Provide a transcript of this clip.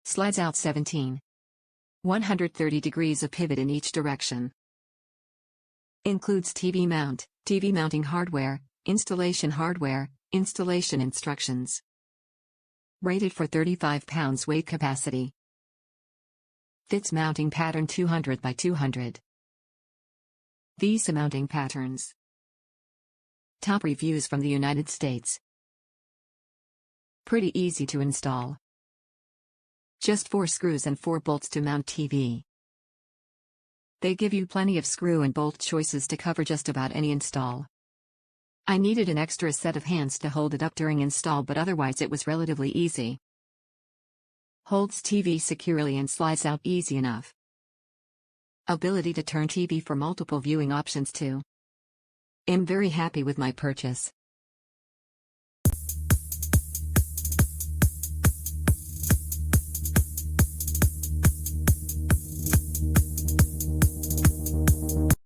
Slides out 17. 130 degrees of pivot in each direction. Includes TV mount, TV mounting hardware, installation instructions. Rated for 35 pounds weight capacity. Fits mounting pattern 200 by 200. VESA mounting patterns. Top reviews from the United States. Pretty easy to install. Just 4 screws and 4 bolts to mount TV. They give you plenty of screw and bolt choices to cover just about any install. I needed an extra set of hands to hold it up during install, but otherwise it was relatively easy. Holds TV securely and slides out easy enough. Ability to turn TV for multiple viewing options too. I'm very happy with my purchase.